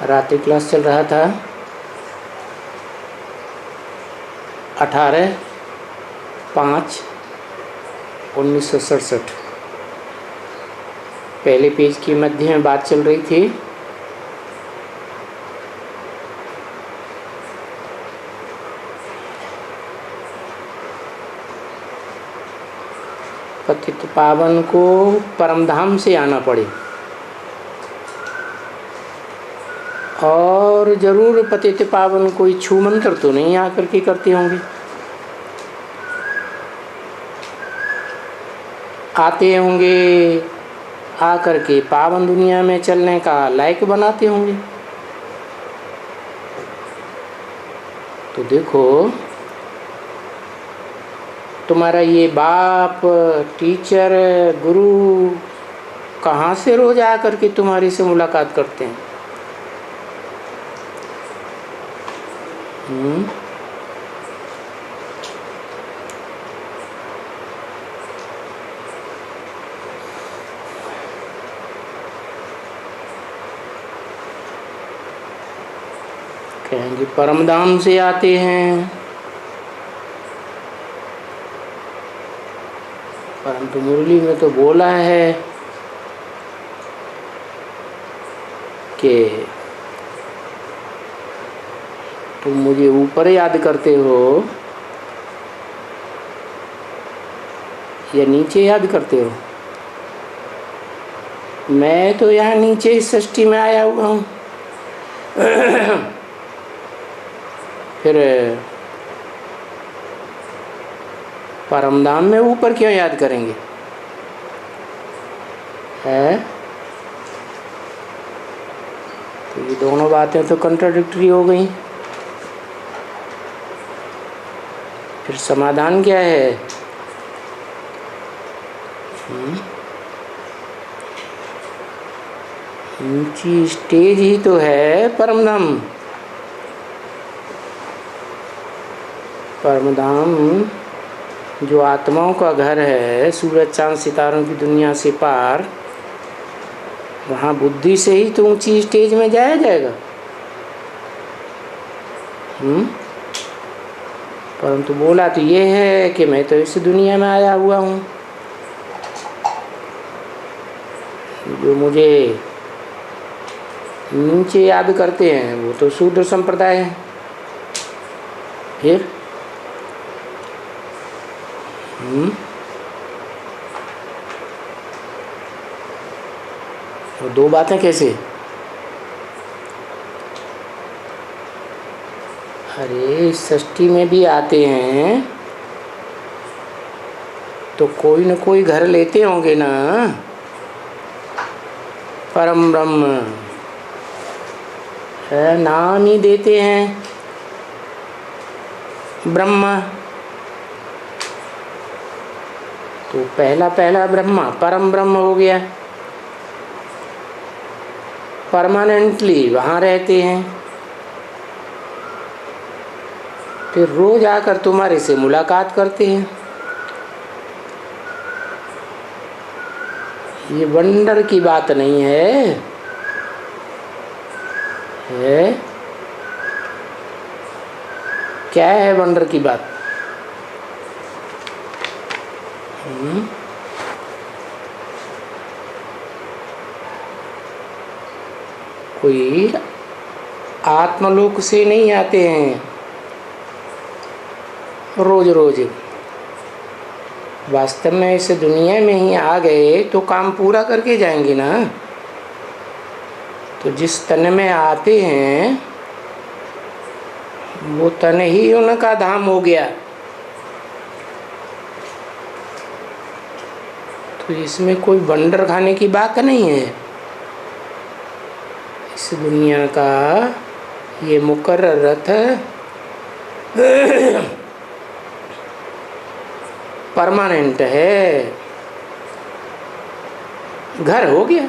रात्रि क्लास चल रहा था 18/5/1967। पहले पेज की मध्य में बात चल रही थी पतित पावन को परमधाम से आना पड़े, और जरूर पतित पावन कोई छू मंत्र तो नहीं आकर के करते होंगे, आते होंगे आकर के पावन दुनिया में चलने का लायक बनाते होंगे। तो देखो, तुम्हारा ये बाप, टीचर, गुरु कहाँ से रोज आकर के तुम्हारी से मुलाकात करते हैं? कहेंगे परमधाम से आते हैं, परंतु मुरली में तो बोला है कि तुम मुझे ऊपर याद करते हो या नीचे याद करते हो? मैं तो यहाँ नीचे इस सृष्टि में आया हुआ हूँ। फिर परमधाम में ऊपर क्यों याद करेंगे? है तो ये दोनों बातें तो कंट्राडिक्टरी हो गई। फिर समाधान क्या है? ऊंची स्टेज ही तो है परमधाम। परमधाम जो आत्माओं का घर है, सूरज चांद सितारों की दुनिया से पार, वहाँ बुद्धि से ही तो ऊंची स्टेज में जाया जाएगा। परंतु बोला तो ये है कि मैं तो इस दुनिया में आया हुआ हूँ। जो मुझे नीचे याद करते हैं वो तो शूद्र संप्रदाय है। फिर तो दो बातें कैसे? अरे षष्ठी में भी आते हैं तो कोई न कोई घर लेते होंगे ना। परम ब्रह्म है, नाम ही देते हैं ब्रह्मा। तो पहला ब्रह्मा परम ब्रह्म हो गया, परमानेंटली वहाँ रहते हैं। फिर रोज आकर तुम्हारे से मुलाकात करते हैं। ये वंडर की बात नहीं है, क्या है वंडर की बात? कोई आत्मलोक से नहीं आते हैं रोज रोज। वास्तव में इस दुनिया में ही आ गए तो काम पूरा करके जाएंगे ना। तो जिस तन में आते हैं वो तन ही उनका धाम हो गया। तो इसमें कोई वंडर खाने की बात नहीं है। इस दुनिया का ये मुकर्रर रथ परमानेंट है, घर हो गया।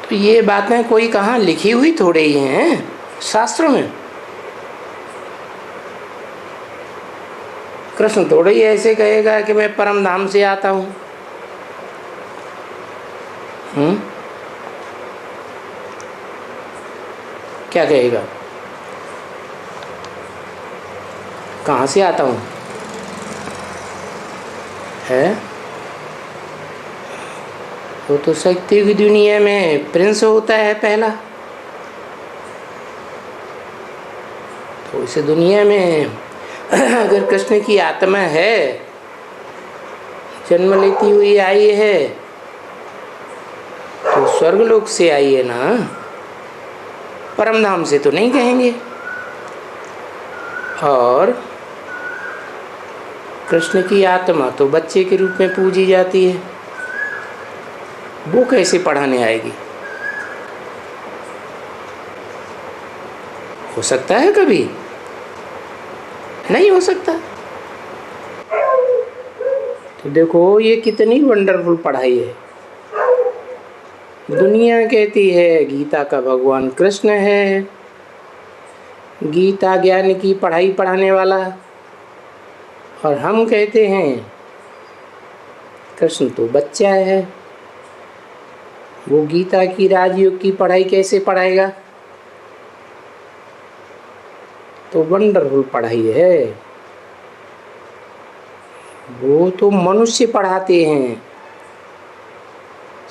तो ये बातें कोई कहाँ लिखी हुई थोड़े ही हैं शास्त्रों में। कृष्ण थोड़े ही ऐसे कहेगा कि मैं परम धाम से आता हूँ। क्या कहेगा? कहाँ से आता हूँ है? वो तो शक्ति की दुनिया में प्रिंस होता है पहला। तो इस दुनिया में अगर कृष्ण की आत्मा है, जन्म लेती हुई आई है, तो स्वर्गलोक से आई है ना, परमधाम से तो नहीं कहेंगे। और कृष्ण की आत्मा तो बच्चे के रूप में पूजी जाती है, वो कैसे पढ़ाने आएगी? हो सकता है कभी? नहीं हो सकता। तो देखो ये कितनी वंडरफुल पढ़ाई है। दुनिया कहती है गीता का भगवान कृष्ण है, गीता ज्ञान की पढ़ाई पढ़ाने वाला, और हम कहते हैं कृष्ण तो बच्चा है, वो गीता की राजयोग की पढ़ाई कैसे पढ़ाएगा? तो वंडरफुल पढ़ाई है, वो तो मनुष्य पढ़ाते हैं।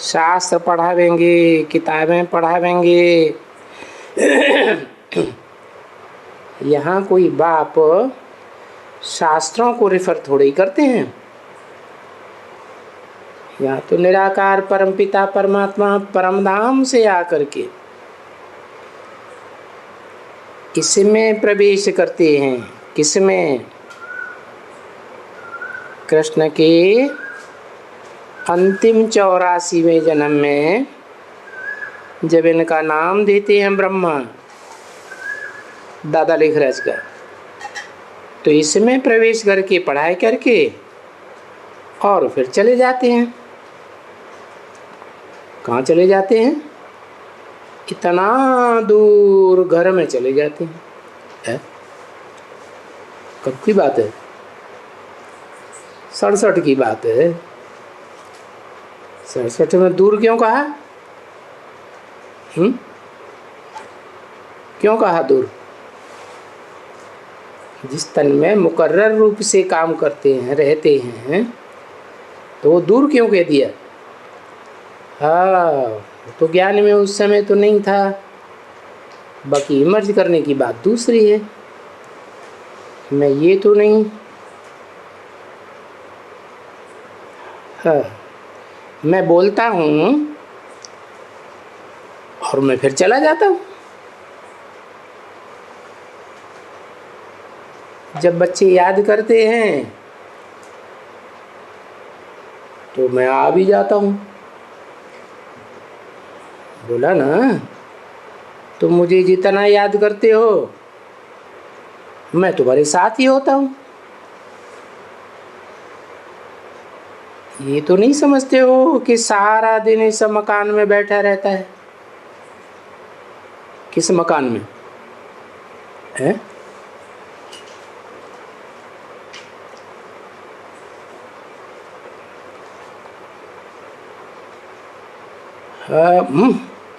शास्त्र पढ़ावेंगे, किताबें पढ़ावेंगे। यहाँ कोई बाप शास्त्रों को रिफर थोड़े ही करते हैं। यहाँ तो निराकार परमपिता परमात्मा परमधाम से आकर के इसमें प्रवेश करते हैं। किसमें? कृष्ण के अंतिम 84वें जन्म में जब इनका नाम देते हैं ब्रह्मा, दादा लेखराज का, तो इसमें प्रवेश करके पढ़ाई करके और फिर चले जाते हैं। कहाँ चले जाते हैं? इतना दूर घर में चले जाते हैं। कब की बात है? 67 की बात है। 67 में दूर क्यों कहा? क्यों कहा दूर? जिस तन में मुकर्रर रूप से काम करते हैं, रहते हैं, तो वो दूर क्यों कह दिया? हाँ, तो ज्ञान में उस समय तो नहीं था, बाकी इमर्ज करने की बात दूसरी है। मैं ये तो नहीं। हाँ, मैं बोलता हूँ और मैं फिर चला जाता हूँ। जब बच्चे याद करते हैं तो मैं आ भी जाता हूँ। बोला ना, तुम मुझे जितना याद करते हो मैं तुम्हारे साथ ही होता हूँ। ये तो नहीं समझते हो कि सारा दिन इस मकान में बैठा रहता है। किस मकान में है?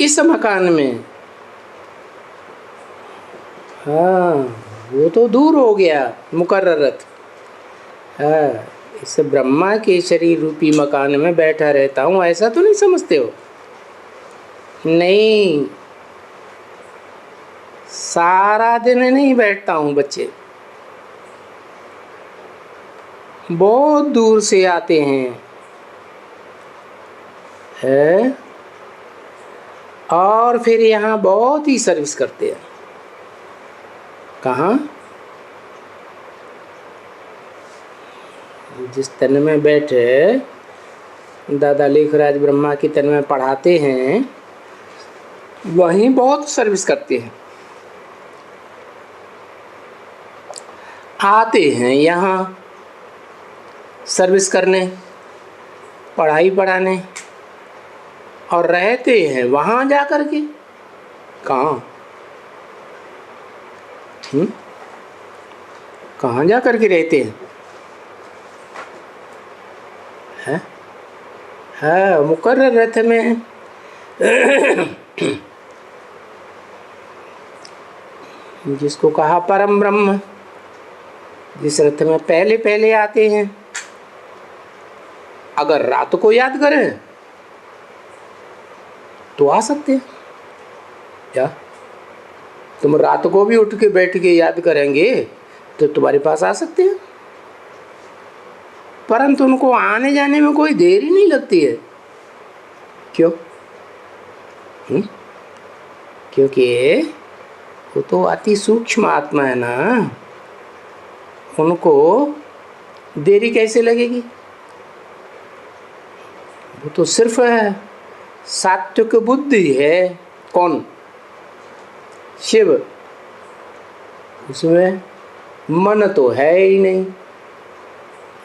इस मकान में। हाँ, वो तो दूर हो गया मुकर्ररत। हाँ, इस ब्रह्मा के शरीर रूपी मकान में बैठा रहता हूँ, ऐसा तो नहीं समझते हो? नहीं, सारा दिन नहीं बैठता हूँ बच्चे, बहुत दूर से आते हैं है, और फिर यहाँ बहुत ही सर्विस करते हैं। कहाँ? जिस तन में बैठे दादा लेखराज ब्रह्मा की तन में पढ़ाते हैं, वहीं बहुत सर्विस करते हैं। आते हैं यहाँ सर्विस करने, पढ़ाई पढ़ाने, और रहते हैं वहाँ जा कर के। कहाँ? कहाँ जा कर के रहते हैं? है मुकर्रर रथ में। जिसको कहा परम ब्रह्म, जिस रथ में पहले पहले आते हैं। अगर रात को याद करें तो आ सकते हैं। क्या तुम रात को भी उठ के बैठ के याद करेंगे तो तुम्हारे पास आ सकते हैं, परंतु उनको आने जाने में कोई देर ही नहीं लगती है। क्यों? क्योंकि वो तो अति सूक्ष्म आत्मा है ना, उनको देरी कैसे लगेगी? वो तो सिर्फ सात्विक बुद्धि है। कौन? शिव। उसमें मन तो है ही नहीं,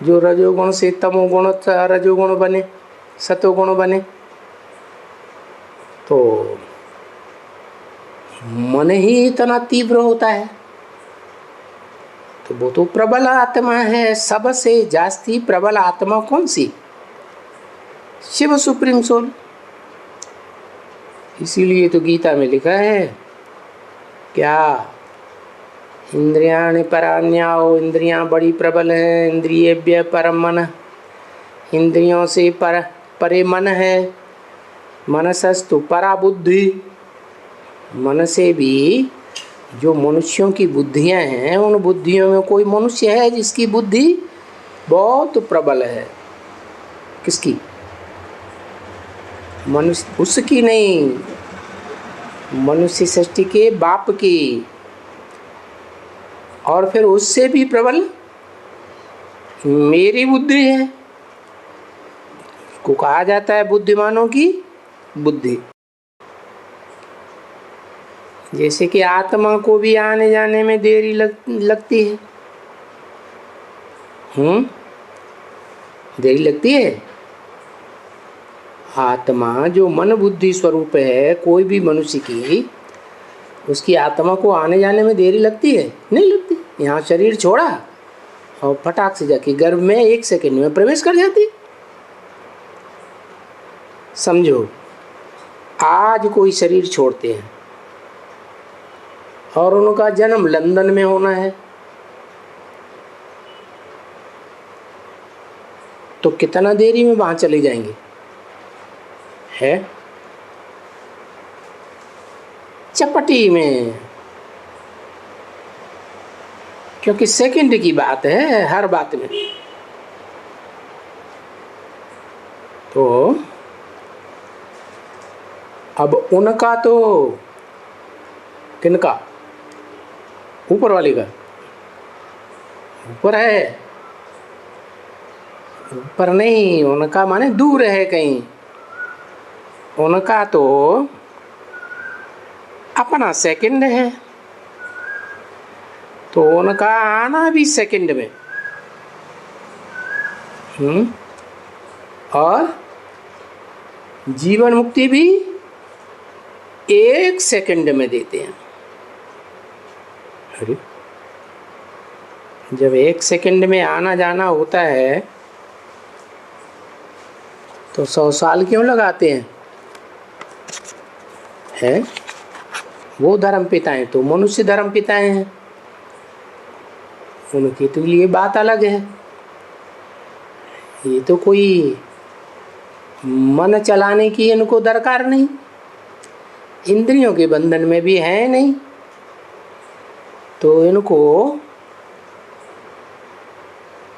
जो रजोगुण से तमोगुण रजोगुण बने, सतोगुण बने। तो मन ही इतना तीव्र होता है, तो वो तो प्रबल आत्मा है। सबसे जास्ती प्रबल आत्मा कौन सी? Shiv, supreme soul. इसीलिए तो गीता में लिखा है क्या? इंद्रियाणि पराण्याओ, इंद्रियां बड़ी प्रबल हैं। इंद्रियेभ्य परम मन, इंद्रियों से परे मन है। मनसस्तु परा बुद्धि, मन से भी जो मनुष्यों की बुद्धियां हैं, उन बुद्धियों में कोई मनुष्य है जिसकी बुद्धि बहुत प्रबल है। किसकी? मनुष्य, उसकी नहीं, मनुष्य सृष्टि के बाप की। और फिर उससे भी प्रबल मेरी बुद्धि है, को कहा जाता है बुद्धिमानों की बुद्धि। जैसे कि आत्मा को भी आने जाने में देरी लगती है। देरी लगती है। आत्मा जो मन बुद्धि स्वरूप है कोई भी मनुष्य की, उसकी आत्मा को आने जाने में देरी लगती है? नहीं लगती। यहाँ शरीर छोड़ा और फटाक से जाके गर्भ में 1 सेकंड में प्रवेश कर जाती। समझो, आज कोई शरीर छोड़ते हैं और उनका जन्म लंदन में होना है, तो कितना देरी में वहां चले जाएंगे? है चपटी में। क्योंकि सेकंड की बात है हर बात में। तो अब उनका तो, किनका? ऊपर वाले का। ऊपर है, ऊपर नहीं, उनका माने दूर है कहीं। उनका तो अपना सेकंड है, तो उनका आना भी सेकंड में। और जीवन मुक्ति भी 1 सेकंड में देते हैं। अरे जब 1 सेकंड में आना जाना होता है तो 100 साल क्यों लगाते हैं? है वो धर्म पिताएं तो मनुष्य धर्म पिताएं हैं, उनकी तो ये बात अलग है। ये तो कोई मन चलाने की इनको दरकार नहीं, इंद्रियों के बंधन में भी है नहीं, तो इनको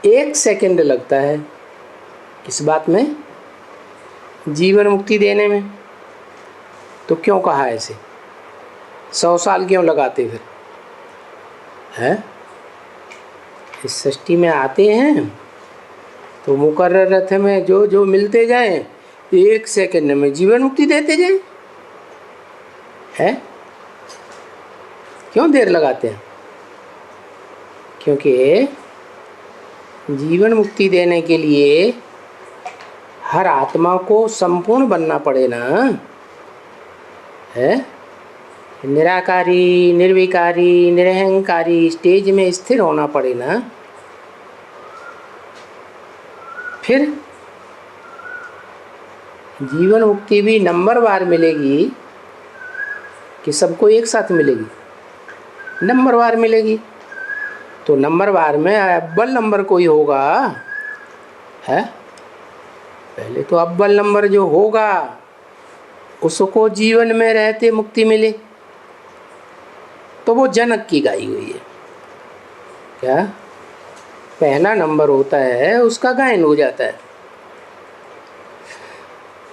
1 सेकंड लगता है इस बात में, जीवन मुक्ति देने में। तो क्यों कहा ऐसे? 100 साल क्यों लगाते फिर? है इस सृष्टि में आते हैं तो मुकर्रर रथ में जो जो मिलते जाएं 1 सेकंड में जीवन मुक्ति देते जाएं। है क्यों देर लगाते हैं? क्योंकि जीवन मुक्ति देने के लिए हर आत्मा को संपूर्ण बनना पड़े ना। है निराकारी, निर्विकारी, निरहंकारी स्टेज में स्थिर होना पड़े ना। फिर जीवन मुक्ति भी नंबरवार मिलेगी कि सबको एक साथ मिलेगी? नंबरवार मिलेगी। तो नंबरवार में अव्वल नंबर कोई होगा है, पहले तो अव्वल नंबर जो होगा उसको जीवन में रहते मुक्ति मिले, तो वो जनक की गाई हुई है। क्या पहला नंबर होता है उसका गायन हो जाता है।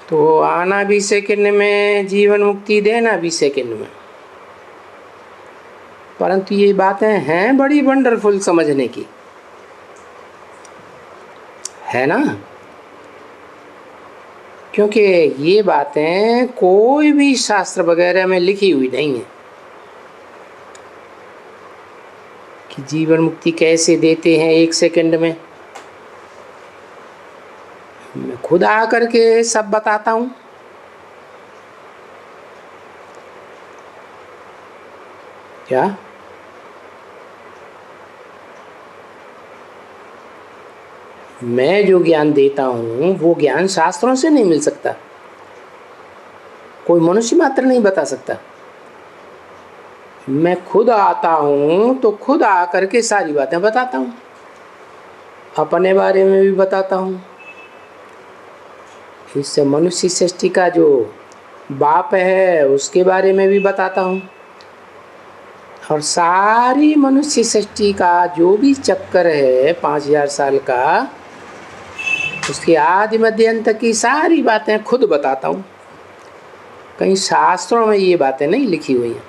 तो आना भी सेकंड में, जीवन मुक्ति देना भी सेकंड में। परंतु ये बातें हैं बड़ी वंडरफुल समझने की, है ना? क्योंकि ये बातें कोई भी शास्त्र वगैरह में लिखी हुई नहीं है कि जीवन मुक्ति कैसे देते हैं एक सेकंड में। मैं खुद आकर के सब बताता हूँ। क्या मैं जो ज्ञान देता हूँ वो ज्ञान शास्त्रों से नहीं मिल सकता, कोई मनुष्य मात्र नहीं बता सकता। मैं खुद आता हूँ तो खुद आकर के सारी बातें बताता हूँ, अपने बारे में भी बताता हूँ। इससे मनुष्य सृष्टि का जो बाप है उसके बारे में भी बताता हूँ, और सारी मनुष्य सृष्टि का जो भी चक्कर है 5000 साल का, उसके आदि मध्य अंत की सारी बातें खुद बताता हूँ। कहीं शास्त्रों में ये बातें नहीं लिखी हुई हैं।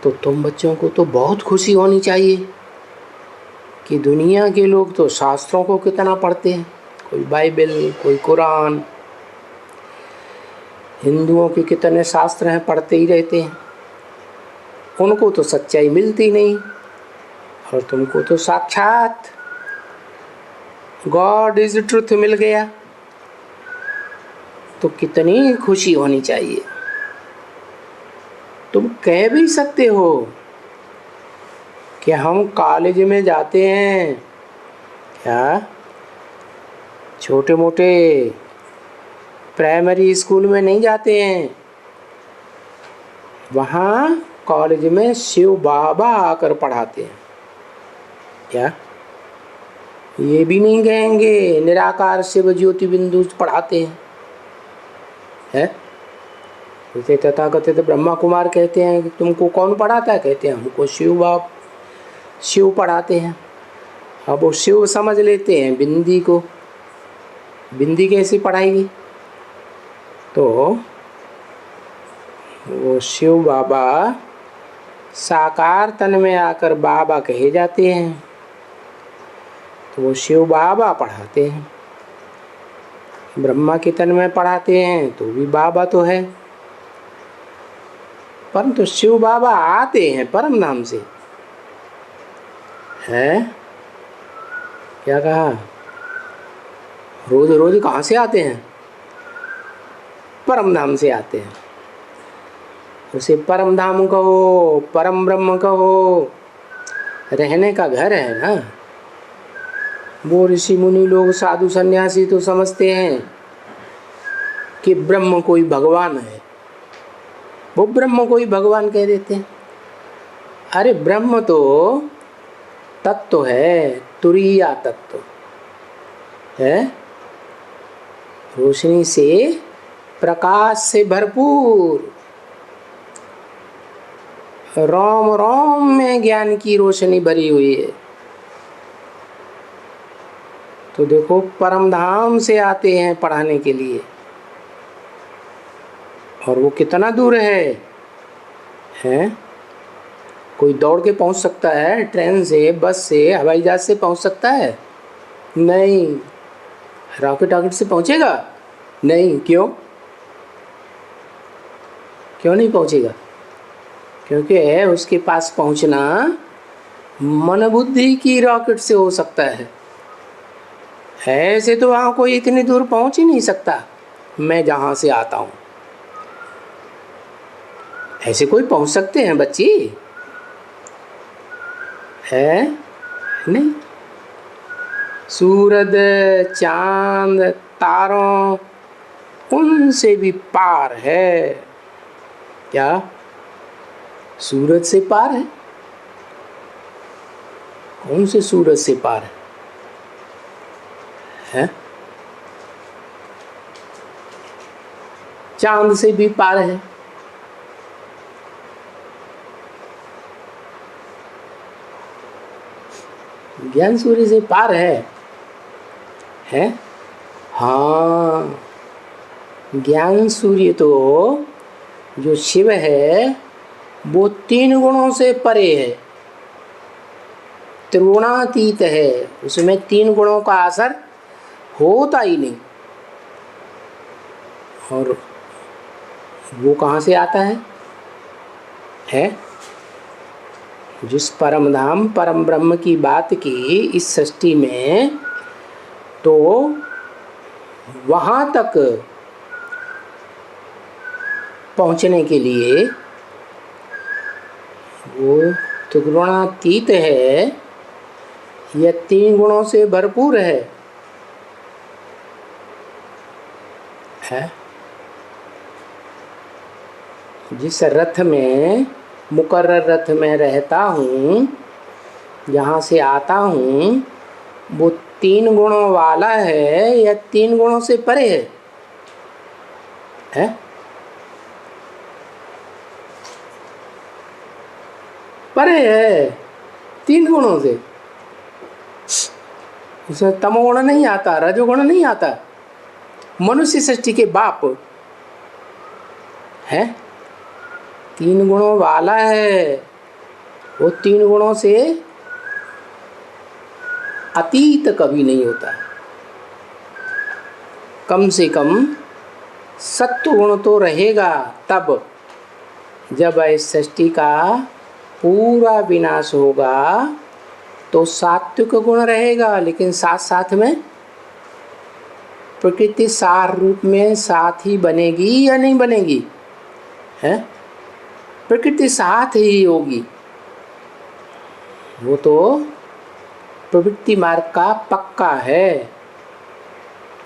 तो तुम बच्चों को तो बहुत खुशी होनी चाहिए कि दुनिया के लोग तो शास्त्रों को कितना पढ़ते हैं, कोई बाइबल, कोई कुरान, हिंदुओं के कितने शास्त्र हैं, पढ़ते ही रहते हैं। उनको तो सच्चाई मिलती नहीं, और तुमको तो साक्षात गॉड इज ट्रुथ मिल गया। तो कितनी खुशी होनी चाहिए। तुम कह भी सकते हो कि हम कॉलेज में जाते हैं, क्या छोटे मोटे प्राइमरी स्कूल में नहीं जाते हैं। वहाँ कॉलेज में शिव बाबा आकर पढ़ाते हैं। क्या ये भी नहीं कहेंगे निराकार शिव ज्योति बिंदु पढ़ाते हैं? है जैसे तथाकथित ब्रह्मा कुमार कहते हैं कि तुमको कौन पढ़ाता है? कहते हैं हमको शिव पढ़ाते हैं। अब वो शिव समझ लेते हैं बिंदी को, बिंदी कैसी पढ़ाएगी? तो वो शिव बाबा साकार तन में आकर बाबा कहे जाते हैं, तो वो शिव बाबा पढ़ाते हैं। ब्रह्मा के तन में पढ़ाते हैं तो भी बाबा तो है, परंतु शिव बाबा आते हैं परम धाम से। है क्या कहा? रोज रोज कहाँ से आते हैं? परम धाम से आते हैं। उसे परम धाम कहो, परम ब्रह्म कहो, रहने का घर है ना। वो ऋषि मुनि लोग, साधु सन्यासी तो समझते हैं कि ब्रह्म कोई भगवान है, वो ब्रह्म कोई भगवान कह देते हैं। अरे ब्रह्म तो तत्व है, तुरीया तत्व है, रोशनी से, प्रकाश से भरपूर, रोम रोम में ज्ञान की रोशनी भरी हुई है। तो देखो परम धाम से आते हैं पढ़ाने के लिए, और वो कितना दूर है? कोई दौड़ के पहुंच सकता है? ट्रेन से, बस से, हवाई जहाज से पहुंच सकता है? नहीं। रॉकेट से पहुंचेगा? नहीं। क्यों नहीं पहुंचेगा? क्योंकि उसके पास पहुंचना मन बुद्धि की रॉकेट से हो सकता है। ऐसे तो वहाँ कोई इतनी दूर पहुंच ही नहीं सकता। मैं जहाँ से आता हूँ ऐसे कोई पहुंच सकते हैं बच्ची? है नहीं। सूरज, चांद, तारों उनसे भी पार है। क्या सूरज से पार है? कौन से सूरज से पार है? हैं? चांद से भी पार है। ज्ञान सूर्य से पार है? हैं? हाँ, ज्ञान सूर्य तो जो शिव है वो 3 गुणों से परे है, त्रिगुणातीत है, उसमें 3 गुणों का असर होता ही नहीं। और वो कहाँ से आता है? जिस परम धाम परम ब्रह्म की बात की इस सृष्टि में, तो वहाँ तक पहुँचने के लिए वो त्रिगुणातीत है, यह 3 गुणों से भरपूर है। जिस रथ में, मुकर्रर रथ में रहता हूँ, जहाँ से आता हूँ, वो 3 गुणों वाला है या 3 गुणों से परे है? परे है 3 गुणों से। उसमें तमोगुण नहीं आता, रजोगुण नहीं आता। मनुष्य सृष्टि के बाप है, 3 गुणों वाला है। वो 3 गुणों से अतीत कभी नहीं होता। कम से कम सत्व गुण तो रहेगा तब, जब इस सृष्टि का पूरा विनाश होगा तो सात्विक गुण रहेगा, लेकिन साथ साथ में प्रकृति सार रूप में साथ ही बनेगी या नहीं बनेगी? है, प्रकृति साथ ही होगी। वो तो प्रवृत्ति मार्ग का पक्का है।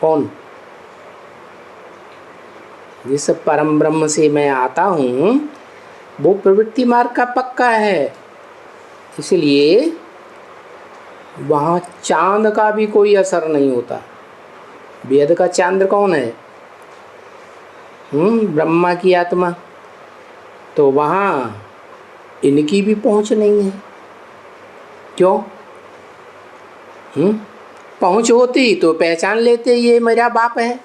कौन? जिस परम ब्रह्म से मैं आता हूँ वो प्रवृत्ति मार्ग का पक्का है, इसलिए वहाँ चांद का भी कोई असर नहीं होता। वेद का चांद कौन है? ब्रह्मा की आत्मा। तो वहाँ इनकी भी पहुँच नहीं है। क्यों? पहुँच होती तो पहचान लेते ये मेरा बाप है।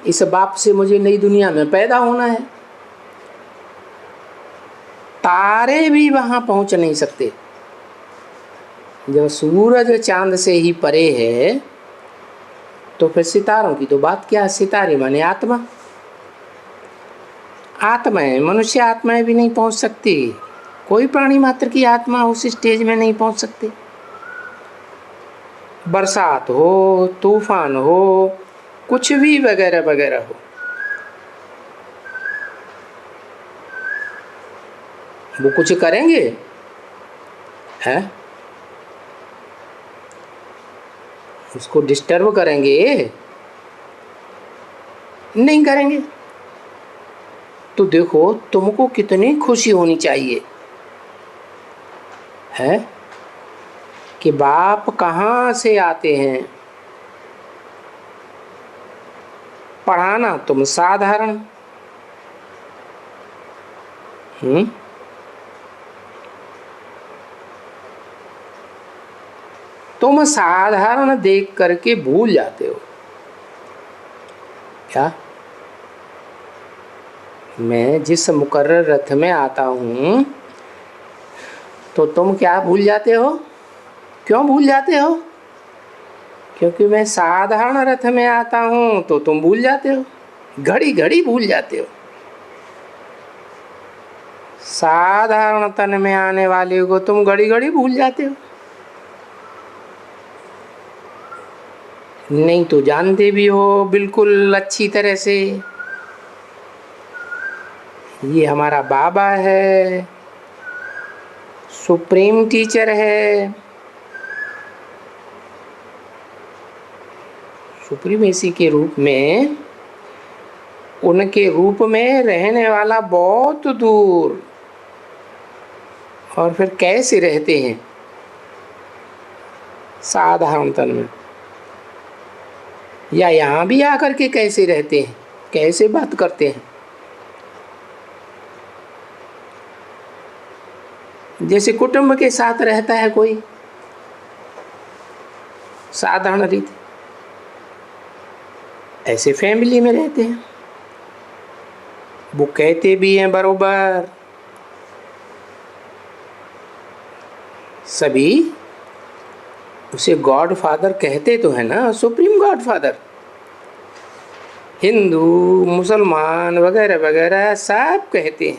इस बाप से मुझे नई दुनिया में पैदा होना है। तारे भी वहाँ पहुँच नहीं सकते। जब सूरज चांद से ही परे है तो फिर सितारों की तो बात क्या? सितारे माने आत्मा। आत्माएं, मनुष्य आत्माएं भी नहीं पहुँच सकती। कोई प्राणी मात्र की आत्मा उस स्टेज में नहीं पहुँच सकती। बरसात हो, तूफान हो, कुछ भी वगैरह वगैरह हो, वो कुछ करेंगे? हैं? उसको डिस्टर्ब करेंगे? नहीं करेंगे। तो देखो तुमको कितनी खुशी होनी चाहिए है कि बाप कहाँ से आते हैं। पढ़ाना तुम साधारण, तुम साधारण देख करके भूल जाते हो। क्या? मैं जिस मुकर्रर रथ में आता हूँ तो तुम क्या भूल जाते हो? क्यों भूल जाते हो? क्योंकि मैं साधारण रथ में आता हूँ तो तुम भूल जाते हो, घड़ी घड़ी भूल जाते हो। साधारण तन में आने वाले को तुम घड़ी घड़ी भूल जाते हो। नहीं तो जानते भी हो बिल्कुल अच्छी तरह से, ये हमारा बाबा है, सुप्रीम टीचर है। सुप्रीमेसी के रूप में, उनके रूप में रहने वाला बहुत दूर। और फिर कैसे रहते हैं साधारण तन में, या यहाँ भी आकर के कैसे रहते हैं, कैसे बात करते हैं। जैसे कुटुंब के साथ रहता है कोई साधारण रीति, ऐसे फैमिली में रहते हैं। वो कहते भी हैं बरोबर, सभी उसे गॉड फादर कहते तो है ना, सुप्रीम गॉड फादर। हिंदू मुसलमान वगैरह वगैरह सब कहते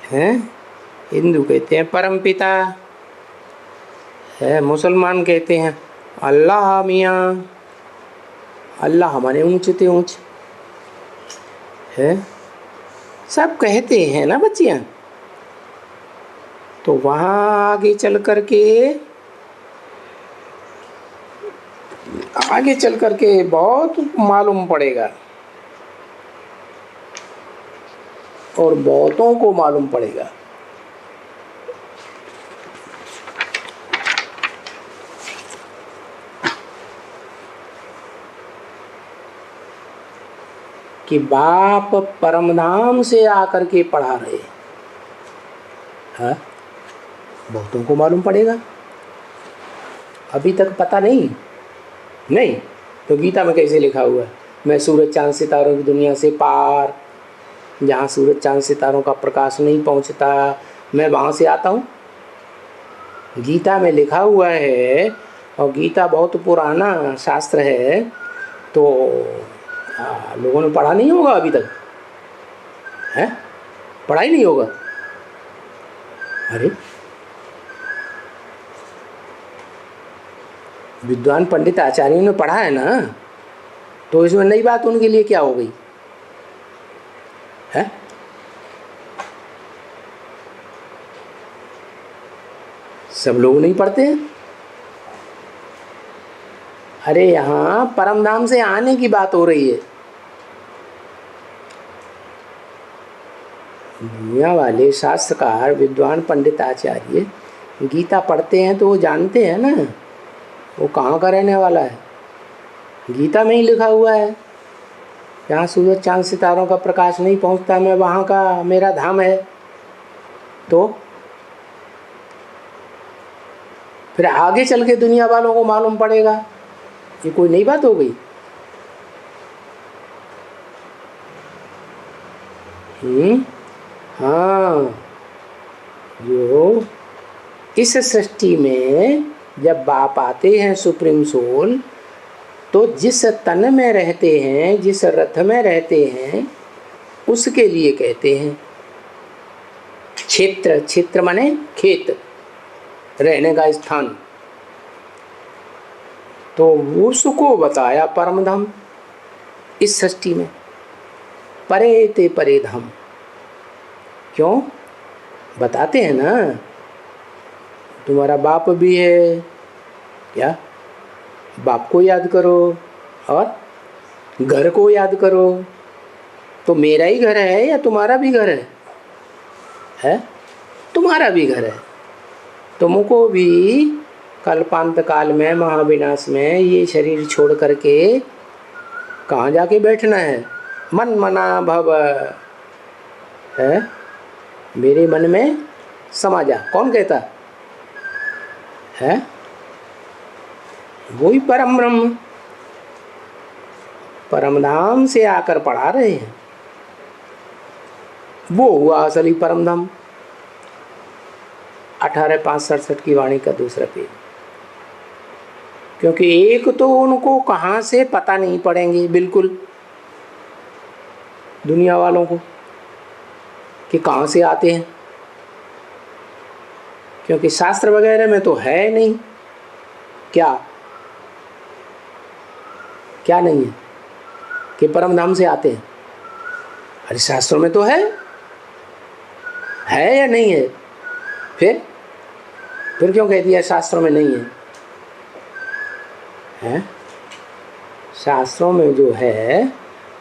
हैं। हिंदू कहते हैं परम पिता है, मुसलमान कहते हैं अल्लाह मियाँ, अल्लाह हमारे ऊंचे ते ऊंचे है, सब कहते हैं ना बच्चियाँ। तो वहाँ आगे चल करके बहुत मालूम पड़ेगा, और बहुतों को मालूम पड़ेगा। कि बाप परमधाम से आकर के पढ़ा रहे हैं, बहुतों को मालूम पड़ेगा। अभी तक पता नहीं तो गीता में कैसे लिखा हुआ है, मैं सूरज चांद सितारों की दुनिया से पार, जहाँ सूरज चांद सितारों का प्रकाश नहीं पहुँचता, मैं वहाँ से आता हूँ। गीता में लिखा हुआ है, और गीता बहुत पुराना शास्त्र है, तो लोगों ने पढ़ा नहीं होगा अभी तक, है पढ़ा ही नहीं होगा। अरे विद्वान पंडित आचार्यों ने पढ़ा है ना, तो इसमें नई बात उनके लिए क्या हो गई है? सब लोग नहीं पढ़ते हैं। अरे यहाँ परमधाम से आने की बात हो रही है। दुनिया वाले शास्त्रकार विद्वान पंडित आचार्य गीता पढ़ते हैं तो वो जानते हैं ना वो कहाँ का रहने वाला है। गीता में ही लिखा हुआ है, जहाँ सूरज चांद सितारों का प्रकाश नहीं पहुँचता, मैं वहाँ का, मेरा धाम है। तो फिर आगे चल के दुनिया वालों को मालूम पड़ेगा। ये कोई नई बात हो गई? हाँ, जो इस सृष्टि में जब बाप आते हैं सुप्रीम सोल, तो जिस तन में रहते हैं, जिस रथ में रहते हैं, उसके लिए कहते हैं क्षेत्र। क्षेत्र माने खेत, रहने का स्थान। तो उसको बताया परमधाम इस सृष्टि में, परे ते परे धाम। क्यों बताते हैं ना, तुम्हारा बाप भी है क्या, बाप को याद करो और घर को याद करो। तो मेरा ही घर है या तुम्हारा भी घर है? तुम्हारा भी घर है। तुमको भी कल्पांत काल में, महाविनाश में ये शरीर छोड़ करके कहाँ जाके बैठना है? मन मना भव है, मेरे मन में समा जा। कौन कहता है? वही परम ब्रह्म परमधाम से आकर पढ़ा रहे हैं। वो हुआ असली परमधाम। 18:5-67 की वाणी का दूसरा पेज। क्योंकि एक तो उनको कहाँ से पता नहीं पड़ेंगे बिल्कुल, दुनिया वालों को, कि कहाँ से आते हैं, क्योंकि शास्त्र वगैरह में तो है नहीं। क्या नहीं है कि परमधाम से आते हैं? अरे शास्त्रों में तो है या नहीं है? फिर क्यों कह दिया शास्त्रों में नहीं है? शास्त्रों में जो है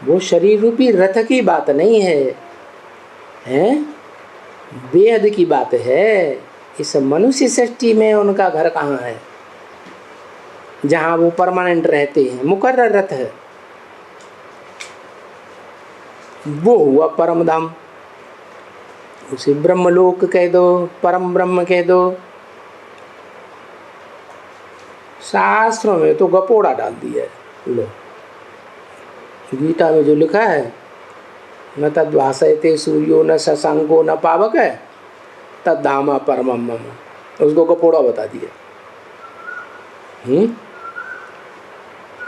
वो शरीर रूपी रथ की बात नहीं है, हैं? बेहद की बात है। इस मनुष्य सृष्टि में उनका घर कहाँ है जहाँ वो परमानेंट रहते हैं? मुकर्रर रथ है, वो हुआ परम धाम। उसे ब्रह्मलोक कह दो, परम ब्रह्म कह दो। शास्त्रों में तो गपोड़ा डाल दिया है। लो, गीता में जो लिखा है, न तद्भासयते सूर्यो न शशांको न पावक है तद्धामा परमम मम, उसको गपोड़ा बता दिया।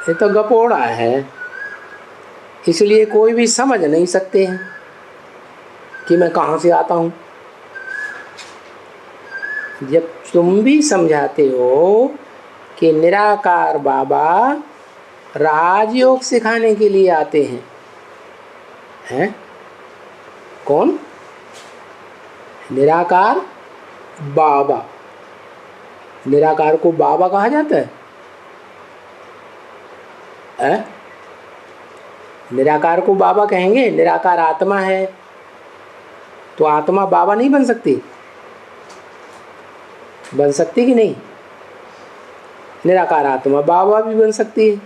ये तो गपोड़ा है, इसलिए कोई भी समझ नहीं सकते हैं कि मैं कहाँ से आता हूँ। जब तुम भी समझाते हो कि निराकार बाबा राजयोग सिखाने के लिए आते हैं, कौन? निराकार बाबा। निराकार को बाबा कहा जाता है? निराकार को बाबा कहेंगे? निराकार आत्मा है, तो आत्मा बाबा नहीं बन सकती? बन सकती कि नहीं? निराकार आत्मा बाबा भी बन सकती है।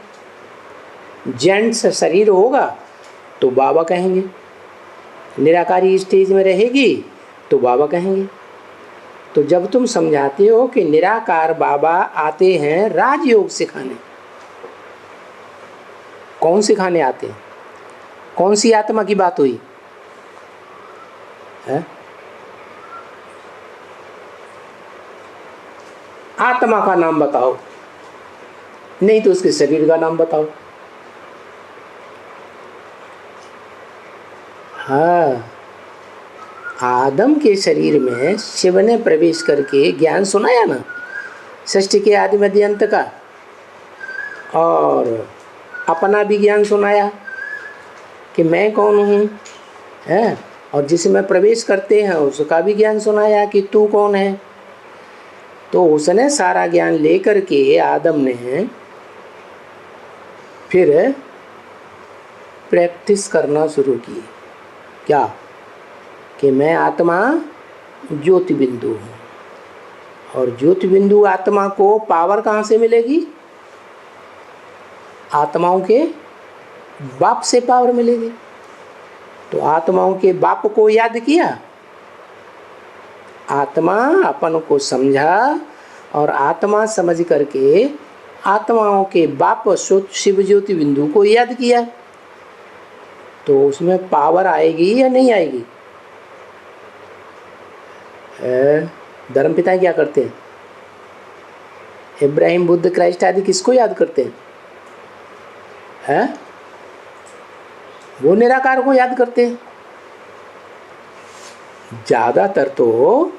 जेंट्स शरीर होगा तो बाबा कहेंगे, निराकारी स्टेज में रहेगी तो बाबा कहेंगे। तो जब तुम समझाते हो कि निराकार बाबा आते हैं राजयोग सिखाने, कौन सिखाने आते हैं? कौन सी आत्मा की बात हुई है? आत्मा का नाम बताओ, नहीं तो उसके शरीर का नाम बताओ। हाँ, आदम के शरीर में शिव ने प्रवेश करके ज्ञान सुनाया ना, सृष्टि के आदि मध्य अंत का, और अपना भी ज्ञान सुनाया कि मैं कौन हूँ, है? और जिसमें प्रवेश करते हैं उसका भी ज्ञान सुनाया कि तू कौन है। तो उसने सारा ज्ञान लेकर के आदम ने फिर प्रैक्टिस करना शुरू की। क्या? कि मैं आत्मा ज्योति बिंदु हूँ, और ज्योति बिंदु आत्मा को पावर कहाँ से मिलेगी? आत्माओं के बाप से पावर मिलेगी। तो आत्माओं के बाप को याद किया, आत्मा अपन को समझा, और आत्मा समझ करके आत्माओं के बाप शिव ज्योति बिंदु को याद किया, तो उसमें पावर आएगी या नहीं आएगी? धर्मपिता क्या करते हैं? इब्राहिम, बुद्ध, क्राइस्ट आदि किसको याद करते हैं? वो निराकार को याद करते हैं। ज़्यादातर तो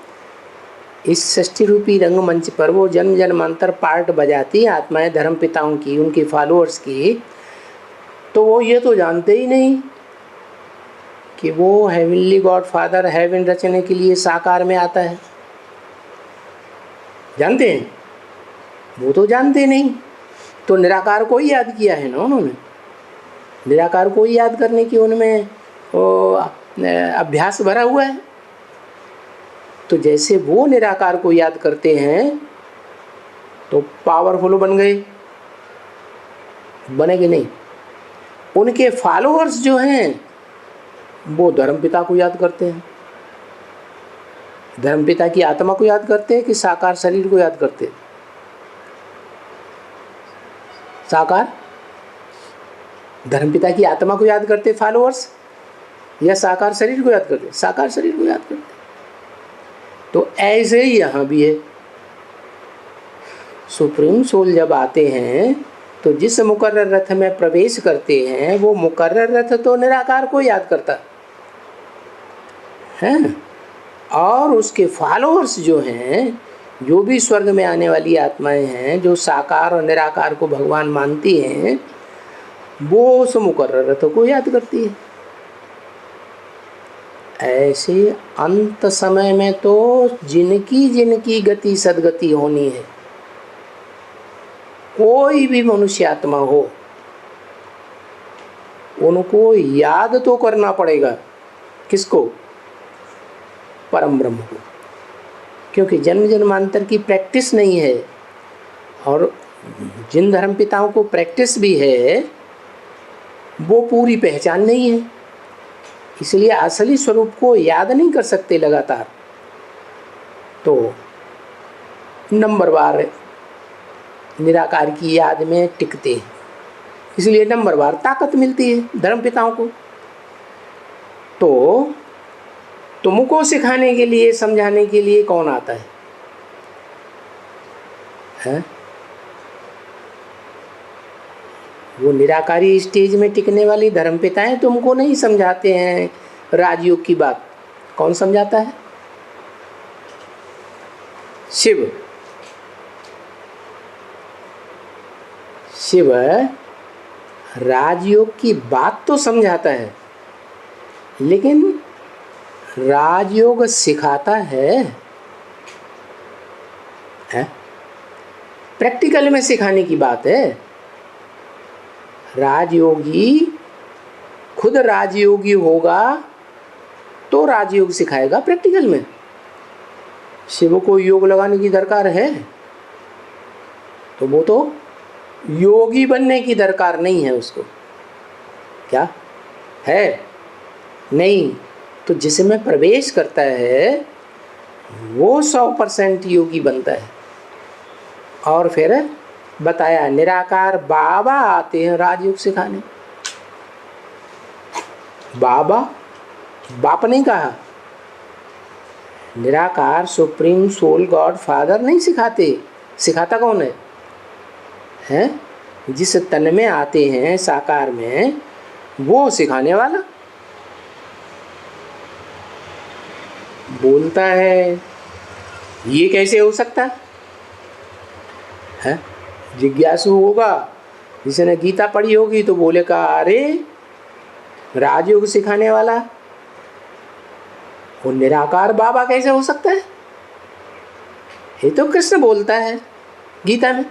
इस सृष्टि रूपी रंगमंच पर वो जन्म जन्मांतर पार्ट बजाती आत्माएं धर्म पिताओं की, उनके फॉलोअर्स की, तो वो ये तो जानते ही नहीं कि वो हेवनली गॉड फादर हेवन रचने के लिए साकार में आता है। जानते हैं? वो तो जानते नहीं। तो निराकार को ही याद किया है ना उन्होंने, निराकार को ही याद करने की उनमें वो अभ्यास भरा हुआ है। तो जैसे वो निराकार को याद करते हैं तो पावरफुल बन गए, बनेगे नहीं? उनके फॉलोअर्स जो हैं वो धर्मपिता को याद करते हैं। धर्मपिता की आत्मा को याद करते हैं कि साकार शरीर को याद करते हैं? साकार धर्मपिता की आत्मा को याद करते फॉलोअर्स, या साकार शरीर को याद करते? साकार शरीर को याद करते। तो ऐसे ही यहाँ भी है। सुप्रीम सोल जब आते हैं तो जिस मुकर्रर रथ में प्रवेश करते हैं वो मुकर्रर रथ तो निराकार को याद करता है, और उसके फॉलोअर्स जो हैं, जो भी स्वर्ग में आने वाली आत्माएं हैं जो साकार और निराकार को भगवान मानती हैं, वो उस मुकर्रर रथ को याद करती है। ऐसे अंत समय में तो जिनकी जिनकी गति सदगति होनी है, कोई भी मनुष्य आत्मा हो, उनको याद तो करना पड़ेगा। किसको? परम ब्रह्म को। क्योंकि जन्म जन्मांतर की प्रैक्टिस नहीं है, और जिन धर्म पिताओं को प्रैक्टिस भी है वो पूरी पहचान नहीं है, इसलिए असली स्वरूप को याद नहीं कर सकते लगातार। तो नंबरवार निराकार की याद में टिकते हैं, इसलिए नंबरवार ताकत मिलती है धर्म पिताओं को। तो तुमको सिखाने के लिए, समझाने के लिए कौन आता है? हैं? वो निराकारी स्टेज में टिकने वाली धर्म पिताएं तुमको नहीं समझाते हैं राजयोग की बात। कौन समझाता है? शिव। शिव राजयोग की बात तो समझाता है, लेकिन राजयोग सिखाता है? प्रैक्टिकल में सिखाने की बात है। राजयोगी खुद राजयोगी होगा तो राजयोग सिखाएगा प्रैक्टिकल में। शिव को योग लगाने की दरकार है, तो वो तो योगी बनने की दरकार नहीं है उसको। क्या है? नहीं। तो जिसमें प्रवेश करता है वो 100% योगी बनता है। और फिर बताया निराकार बाबा आते हैं राजयोग सिखाने। बाबा, बाप नहीं कहा, निराकार सुप्रीम सोल गॉड फादर नहीं सिखाते। सिखाता कौन है? हैं? जिस तन में आते हैं साकार में, वो सिखाने वाला बोलता है। ये कैसे हो सकता है? जिज्ञासु होगा, जिसने गीता पढ़ी होगी तो बोलेगा अरे राजयोग सिखाने वाला वो निराकार बाबा कैसे हो सकता है? ये तो कृष्ण बोलता है गीता में।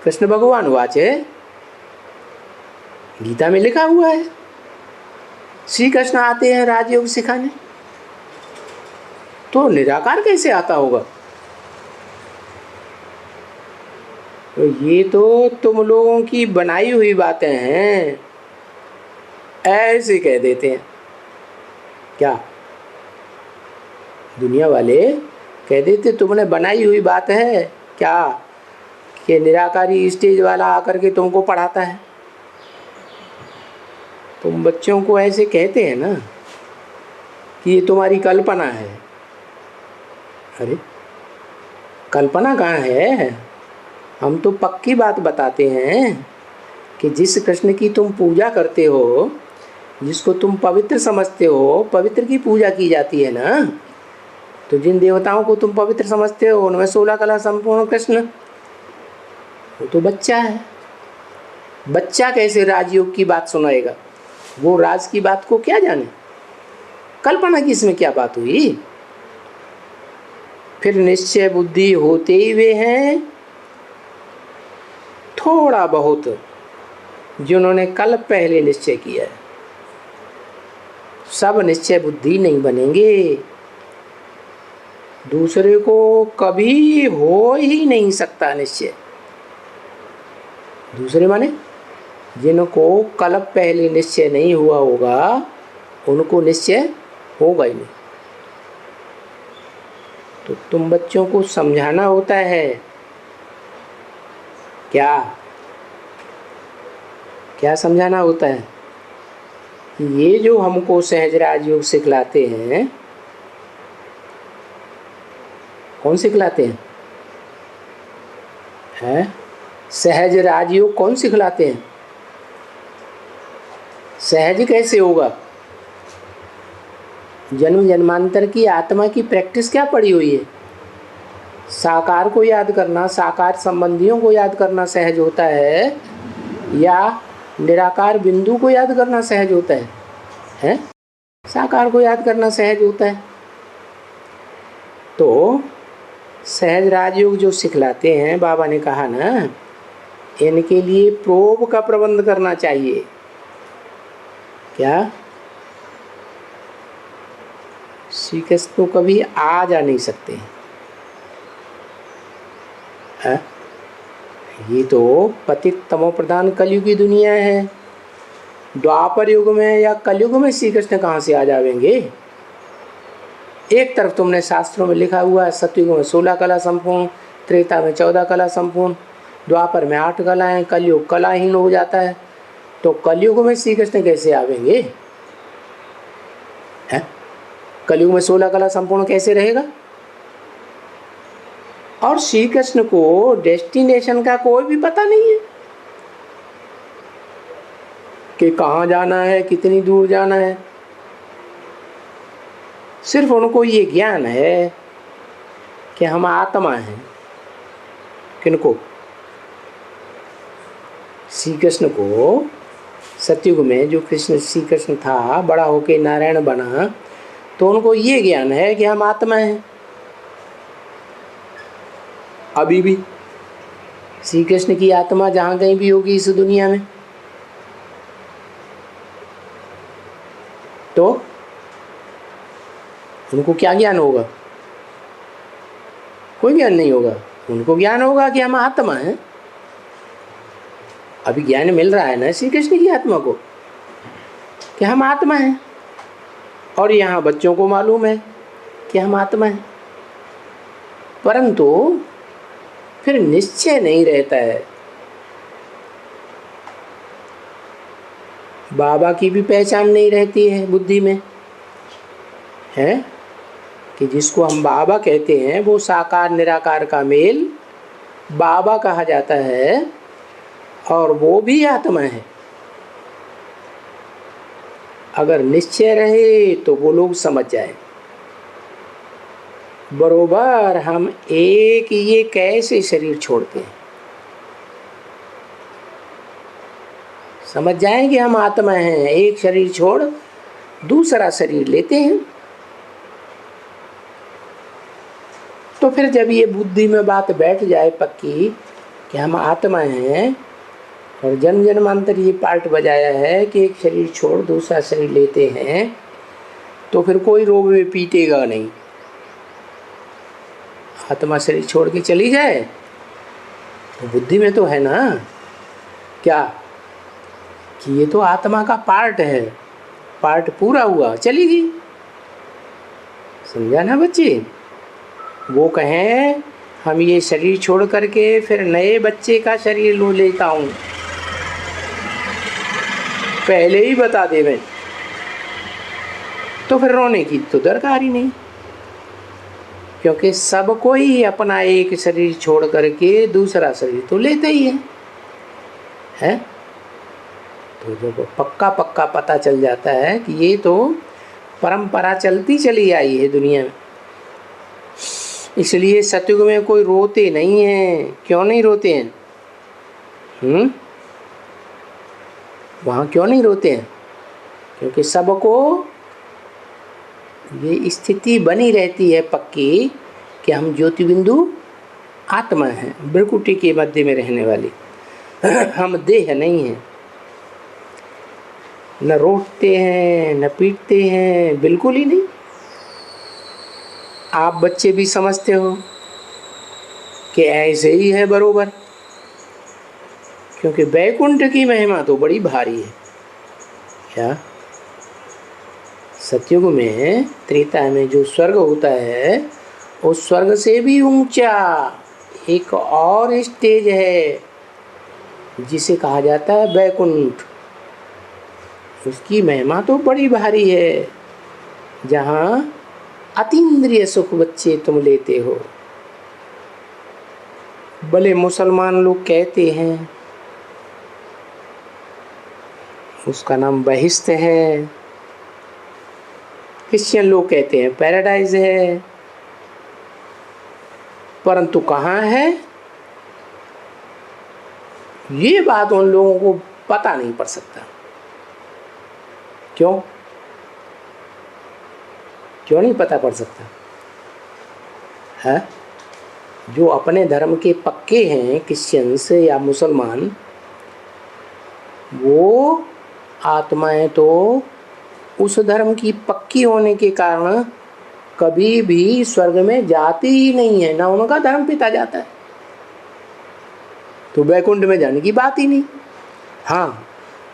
कृष्ण भगवान वाचे, गीता में लिखा हुआ है श्री कृष्ण आते हैं राजयोग सिखाने। तो निराकार कैसे आता होगा? तो ये तो तुम लोगों की बनाई हुई बातें हैं, ऐसे कह देते हैं। क्या दुनिया वाले कह देते तुमने बनाई हुई बात है क्या, कि निराकारी स्टेज वाला आकर के तुमको पढ़ाता है। तुम बच्चों को ऐसे कहते हैं ना कि ये तुम्हारी कल्पना है। अरे कल्पना कहाँ है? हम तो पक्की बात बताते हैं कि जिस कृष्ण की तुम पूजा करते हो, जिसको तुम पवित्र समझते हो, पवित्र की पूजा की जाती है ना। तो जिन देवताओं को तुम पवित्र समझते हो उनमें 16 कला संपूर्ण कृष्ण, वो तो बच्चा है। बच्चा कैसे राजयोग की बात सुनाएगा? वो राज की बात को क्या जाने? कल्पना की इसमें क्या बात हुई? फिर निश्चय बुद्धि होते ही वे हैं थोड़ा बहुत जिन्होंने कल पहले निश्चय किया है। सब निश्चय बुद्धि नहीं बनेंगे। दूसरे को कभी हो ही नहीं सकता निश्चय। दूसरे माने जिनको कल पहले निश्चय नहीं हुआ होगा उनको निश्चय होगा ही नहीं। तो तुम बच्चों को समझाना होता है। क्या क्या समझाना होता है? ये जो हमको सहज राजयोग सिखलाते हैं, कौन सिखलाते हैं? हैं? सहज राजयोग कौन सिखलाते हैं? सहज कैसे होगा? जन्म जन्मांतर की आत्मा की प्रैक्टिस क्या पड़ी हुई है? साकार को याद करना, साकार संबंधियों को याद करना सहज होता है, या निराकार बिंदु को याद करना सहज होता है? हैं? साकार को याद करना सहज होता है। तो सहज राजयोग जो सिखलाते हैं, बाबा ने कहा ना, इनके लिए प्रोब का प्रबंध करना चाहिए। क्या श्री कृष्ण तो कभी आ जा नहीं सकते हैं। ये तो पतित तमो प्रधान कलयुग की दुनिया है। द्वापर युग में या कलयुग में श्री कृष्ण कहाँ से आ जाएंगे। एक तरफ तुमने शास्त्रों में लिखा हुआ है सतयुग में 16 कला संपूर्ण, त्रेता में 14 कला संपूर्ण, द्वापर में 8 कलाएं, कलयुग कलाहीन हो जाता है। तो कलयुग में श्री कृष्ण कैसे आवेंगे हैं? कलयुग में 16 कला संपूर्ण कैसे रहेगा। और श्री कृष्ण को डेस्टिनेशन का कोई भी पता नहीं है कि कहाँ जाना है, कितनी दूर जाना है। सिर्फ उनको ये ज्ञान है कि हम आत्मा हैं। किनको? श्री कृष्ण को सतयुग में जो कृष्ण श्री कृष्ण था, बड़ा होके नारायण बना, तो उनको ये ज्ञान है कि हम आत्मा हैं। अभी भी श्री कृष्ण की आत्मा जहाँ कहीं भी होगी इस दुनिया में, तो उनको क्या ज्ञान होगा? कोई ज्ञान नहीं होगा। उनको ज्ञान होगा कि हम आत्मा हैं। अभी ज्ञान मिल रहा है ना श्री कृष्ण की आत्मा को कि हम आत्मा हैं, और यहाँ बच्चों को मालूम है कि हम आत्मा हैं, परंतु फिर निश्चय नहीं रहता है। बाबा की भी पहचान नहीं रहती है बुद्धि में, है कि जिसको हम बाबा कहते हैं वो साकार निराकार का मेल बाबा कहा जाता है, और वो भी आत्मा है। अगर निश्चय रहे तो वो लोग समझ जाए बरोबर हम एक ये कैसे शरीर छोड़ते हैं, समझ जाएं कि हम आत्मा हैं। एक शरीर छोड़ दूसरा शरीर लेते हैं। तो फिर जब ये बुद्धि में बात बैठ जाए पक्की कि हम आत्मा हैं, और जन्म जन्मांतर ये पार्ट बजाया है कि एक शरीर छोड़ दूसरा शरीर लेते हैं, तो फिर कोई रोग में पीटेगा नहीं। आत्मा शरीर छोड़ के चली जाए तो बुद्धि में तो है ना क्या कि ये तो आत्मा का पार्ट है, पार्ट पूरा हुआ चली गई। समझा ना बच्चे? वो कहें हम ये शरीर छोड़ करके फिर नए बच्चे का शरीर लो लेता हूँ, पहले ही बता दे मैं, तो फिर रोने की तो दरकार ही नहीं, क्योंकि सबको ही अपना एक शरीर छोड़ करके दूसरा शरीर तो लेते ही है। तो जब पक्का पता चल जाता है कि ये तो परंपरा चलती चली आई है दुनिया में, इसलिए सतयुग में कोई रोते नहीं है। क्यों नहीं रोते हैं? वहाँ क्यों नहीं रोते हैं? क्योंकि सबको ये स्थिति बनी रहती है पक्की कि हम ज्योति बिंदु आत्मा हैं, बिरकुटी के मध्य में रहने वाली। हम देह नहीं हैं। न रोते हैं न पीटते हैं, बिल्कुल ही नहीं। आप बच्चे भी समझते हो कि ऐसे ही है बरोबर, क्योंकि वैकुंठ की महिमा तो बड़ी भारी है। क्या सतयुग में त्रेता में जो स्वर्ग होता है, उस स्वर्ग से भी ऊंचा एक और स्टेज है जिसे कहा जाता है वैकुंठ। उसकी महिमा तो बड़ी भारी है, जहाँ अतीन्द्रिय सुख बच्चे तुम लेते हो। भले मुसलमान लोग कहते हैं उसका नाम बहिश्त है, क्रिश्चियन लोग कहते हैं पैराडाइज है, परंतु कहाँ है ये बात उन लोगों को पता नहीं पड़ सकता। क्यों नहीं पता पड़ सकता है? जो अपने धर्म के पक्के हैं क्रिश्चियंस या मुसलमान, वो आत्माएं तो उस धर्म की पक्की होने के कारण कभी भी स्वर्ग में जाती ही नहीं है, ना उनका धर्म पिता जाता है, तो वैकुंठ में जाने की बात ही नहीं। हाँ,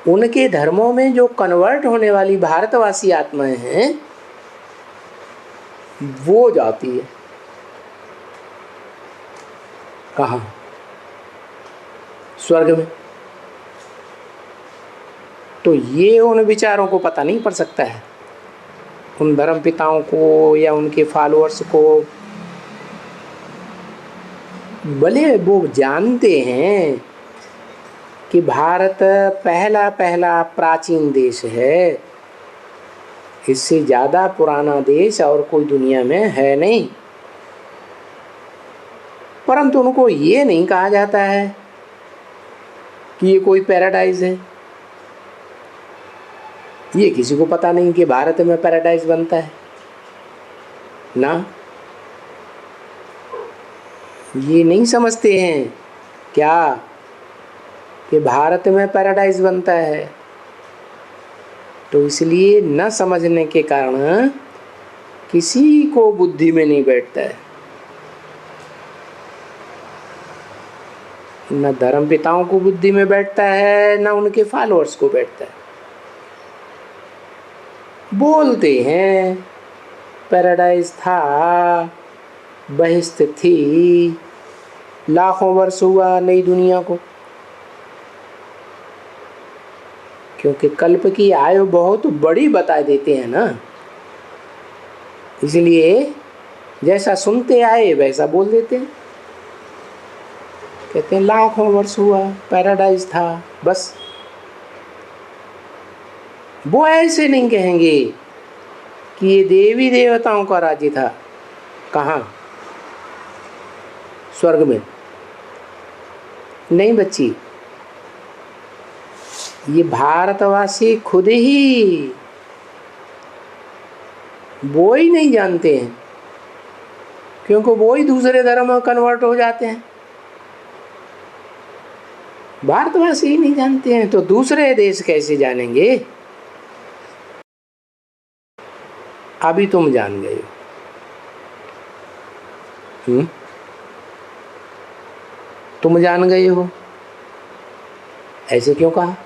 उनके धर्मों में जो कन्वर्ट होने वाली भारतवासी आत्माएं हैं वो जाती है। कहाँ? स्वर्ग में। तो ये उन विचारों को पता नहीं पड़ सकता है, उन धर्म पिताओं को या उनके फॉलोअर्स को। भले वो जानते हैं कि भारत पहला पहला प्राचीन देश है, इससे ज़्यादा पुराना देश और कोई दुनिया में है नहीं, परंतु उनको ये नहीं कहा जाता है कि ये कोई पैराडाइज है। ये किसी को पता नहीं कि भारत में पैराडाइज बनता है ना, ये नहीं समझते हैं क्या कि भारत में पैराडाइज बनता है। तो इसलिए न समझने के कारण किसी को बुद्धि में नहीं बैठता है, न धर्म पिताओं को बुद्धि में बैठता है, न उनके फॉलोअर्स को बैठता है। बोलते हैं पैराडाइज था, बहिश्त थी, लाखों वर्ष हुआ नई दुनिया को, क्योंकि कल्प की आयु बहुत बड़ी बता देते हैं ना, इसलिए जैसा सुनते आए वैसा बोल देते हैं। कहते हैं लाखों वर्ष हुआ, पैराडाइज था, बस। वो ऐसे नहीं कहेंगे कि ये देवी देवताओं का राज्य था। कहाँ? स्वर्ग में नहीं बच्ची, ये भारतवासी खुद ही वो ही नहीं जानते हैं, क्योंकि वो ही दूसरे धर्म में कन्वर्ट हो जाते हैं। भारतवासी ही नहीं जानते हैं तो दूसरे देश कैसे जानेंगे? अभी तुम जान गए हो। तुम जान गए हो, ऐसे क्यों कहा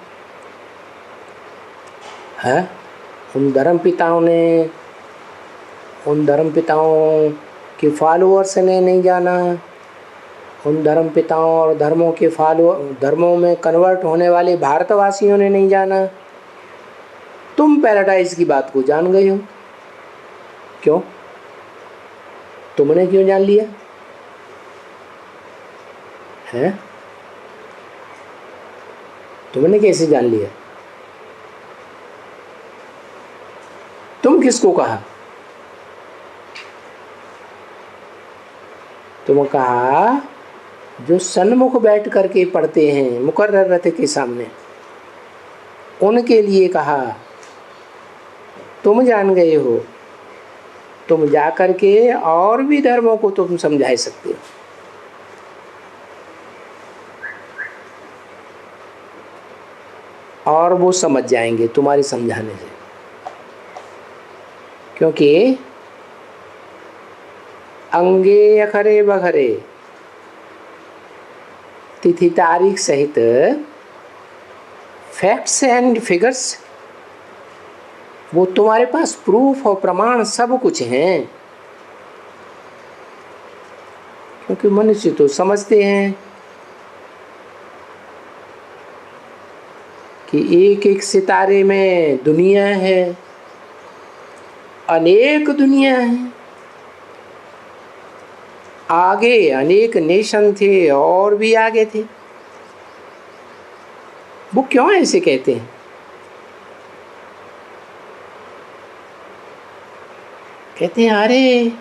है? उन धर्म पिताओं के फॉलोअर्स ने नहीं जाना, उन धर्म पिताओं और धर्मों में कन्वर्ट होने वाले भारतवासियों ने नहीं जाना। तुम पैराडाइज की बात को जान गए हो। क्यों? तुमने क्यों जान लिया है? तुमने कैसे जान लिया? तुम किसको कहा? तुम कहा जो सन्मुख बैठ करके पढ़ते हैं मुकर्रर रथ के सामने, उनके लिए कहा। तुम जान गए हो, तुम जा कर के और भी धर्मों को तुम समझा सकते हो। और वो समझ जाएंगे तुम्हारे समझाने से, क्योंकि अंगे अखरे बखरे तिथि तारीख सहित फैक्ट्स एंड फिगर्स, वो तुम्हारे पास प्रूफ और प्रमाण सब कुछ हैं। क्योंकि मनुष्य तो समझते हैं कि एक एक सितारे में दुनिया है, अनेक दुनिया है, आगे अनेक नेशन थे और भी आगे थे। वो क्यों ऐसे कहते हैं? कहते हैं अरे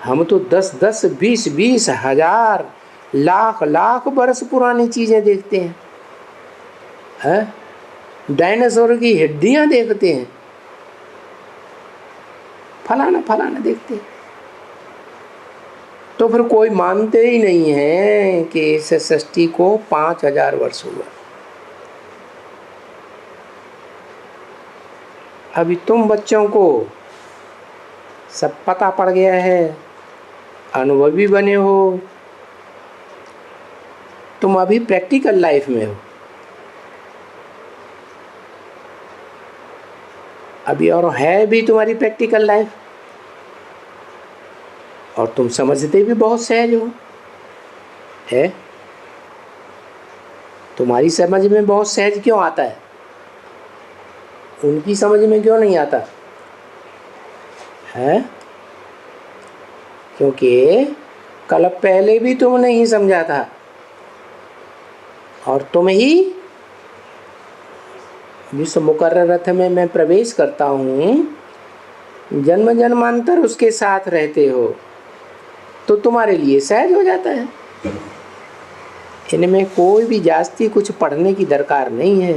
हम तो 10-10, 20-20 हजार, लाख वर्ष पुरानी चीजें देखते हैं, डायनासोर की हड्डियां देखते हैं, फलाना देखते हैं। तो फिर कोई मानते ही नहीं है कि इस सृष्टि को 5000 वर्ष हुआ। अभी तुम बच्चों को सब पता पड़ गया है, अनुभवी बने हो, तुम अभी प्रैक्टिकल लाइफ में हो। अभी और है भी तुम्हारी प्रैक्टिकल लाइफ, और तुम समझते भी बहुत सहज हो। है तुम्हारी समझ में बहुत सहज क्यों आता है, उनकी समझ में क्यों नहीं आता है? क्योंकि कल पहले भी तुमने ही समझा था, और तुम ही विश्व मुकर्रर रथ में मैं प्रवेश करता हूँ, जन्म जन्मांतर उसके साथ रहते हो, तो तुम्हारे लिए सहज हो जाता है। इनमें कोई भी जास्ती कुछ पढ़ने की दरकार नहीं है।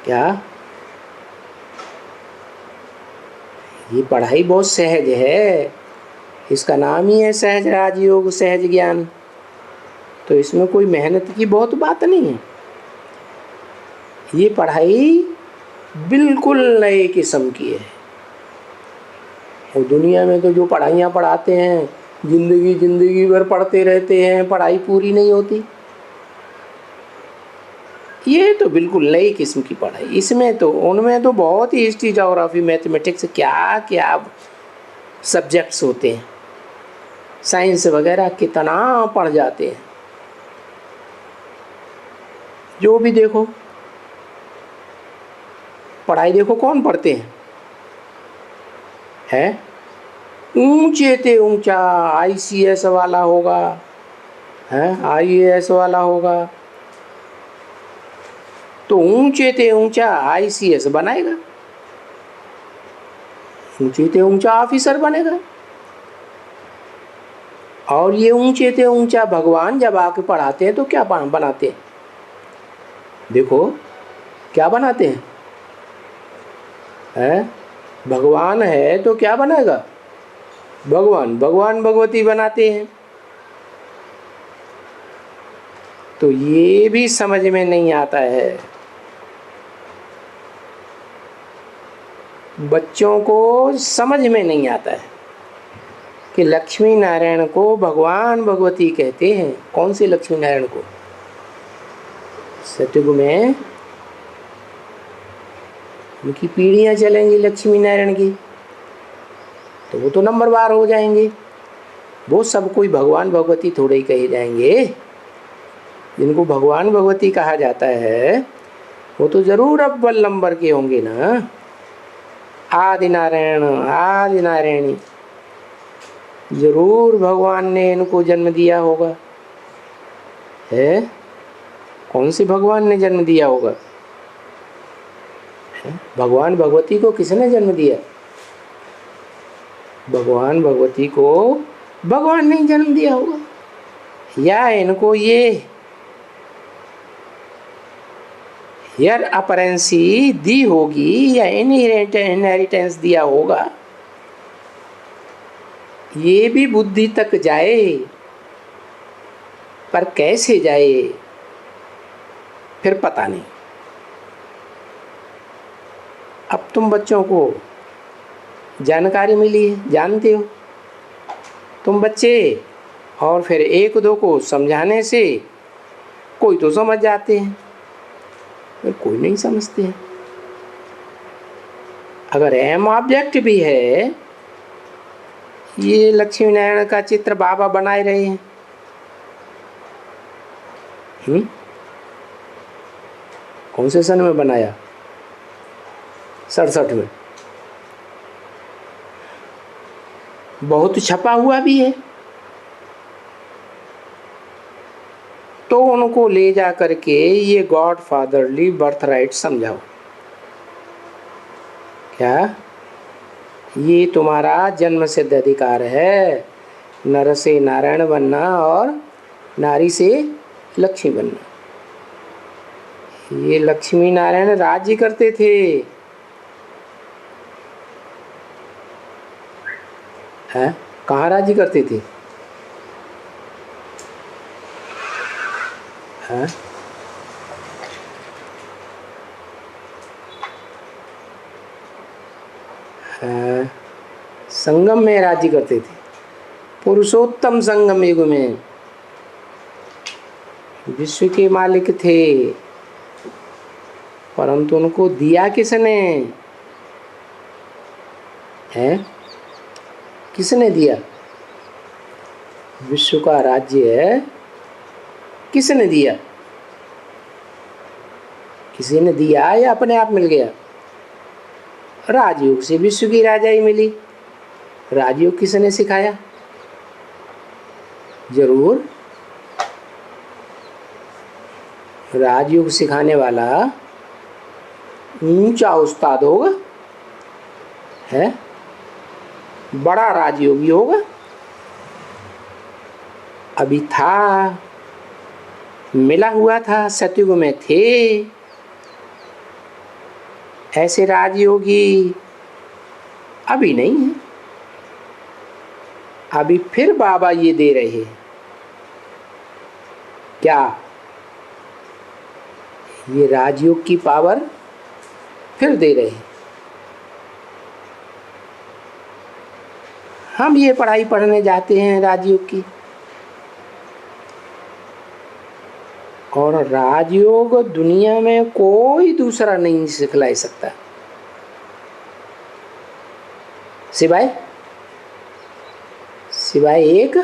क्या ये पढ़ाई बहुत सहज है, इसका नाम ही है सहज राजयोग, सहज ज्ञान। तो इसमें कोई मेहनत की बहुत बात नहीं है। ये पढ़ाई बिल्कुल नए किस्म की है। और दुनिया में तो जो पढ़ाइयाँ पढ़ाते हैं, जिंदगी भर पढ़ते रहते हैं, पढ़ाई पूरी नहीं होती। ये तो बिल्कुल नई किस्म की पढ़ाई। इसमें तो उनमें तो बहुत ही हिस्ट्री, ज्योग्राफी, मैथमेटिक्स, क्या क्या सब्जेक्ट्स होते हैं, साइंस वगैरह कितना पढ़ जाते हैं। जो भी देखो पढ़ाई, देखो कौन पढ़ते हैं, है ऊंचे ते ऊंचा ICS वाला होगा, है IAS वाला होगा, तो ऊंचे ते ऊंचा ICS बनाएगा, ऊंचे ते ऊंचा ऑफिसर बनेगा। और ये ऊंचे ते ऊंचा भगवान जब आके पढ़ाते हैं तो क्या बनाते हैं, देखो क्या बनाते हैं, है भगवान है तो क्या बनाएगा, भगवान भगवती बनाते हैं। तो ये भी समझ में नहीं आता है। बच्चों को समझ में नहीं आता है कि लक्ष्मी नारायण को भगवान भगवती कहते हैं। कौन से लक्ष्मी नारायण को? सतयुग में उनकी पीढ़ियां चलेंगी लक्ष्मी नारायण की, तो वो तो नंबरवार हो जाएंगे। वो सब कोई भगवान भगवती थोड़े ही कहे जाएंगे। जिनको भगवान भगवती कहा जाता है वो तो जरूर अव्वल नंबर के होंगे ना। आदि नारायण आदि नारायणी, जरूर भगवान ने इनको जन्म दिया होगा। है कौन से भगवान ने जन्म दिया होगा? भगवान भगवती को किसने जन्म दिया? भगवान भगवती को भगवान ने जन्म दिया होगा, या इनको ये यार अपरेंसी दी होगी, या इनहेरिटेंस दिया होगा। ये भी बुद्धि तक जाए, पर कैसे जाए फिर पता नहीं। अब तुम बच्चों को जानकारी मिली है, जानते हो तुम बच्चे, और फिर एक दो को समझाने से कोई तो समझ जाते हैं, फिर कोई नहीं समझते हैं। अगर एम ऑब्जेक्ट भी है, ये लक्ष्मी नारायण का चित्र बाबा बनाए रहे हैं, कौन से सन में बनाया? 67 में। बहुत छपा हुआ भी है। तो उनको ले जा करके ये गॉड फादरली बर्थ राइट समझाओ। क्या ये तुम्हारा जन्म सिद्ध अधिकार है, नर से नारायण बनना और नारी से लक्ष्मी बनना। ये लक्ष्मी नारायण राज्य करते थे, हैं कहाँ राज्य करते थे? हैं संगम में राज्य करते थे। पुरुषोत्तम संगम युग में विश्व के मालिक थे, परंतु उनको दिया किसने है? किसने दिया? विश्व का राज्य किसने दिया? किसी ने दिया या अपने आप मिल गया? राजयोग से विश्व की राजाई मिली। राजयोग किसने सिखाया? जरूर राजयोग सिखाने वाला ऊंचा उस्ताद होगा, है बड़ा राजयोगी होगा। अभी था, मिला हुआ था, सतयुग में थे ऐसे राजयोगी, अभी नहीं है। अभी फिर बाबा ये दे रहे हैं क्या? ये राजयोग की पावर फिर दे रहे हैं। हम ये पढ़ाई पढ़ने जाते हैं राजयोग की, और राजयोग दुनिया में कोई दूसरा नहीं सिखला सकता सिवाय एक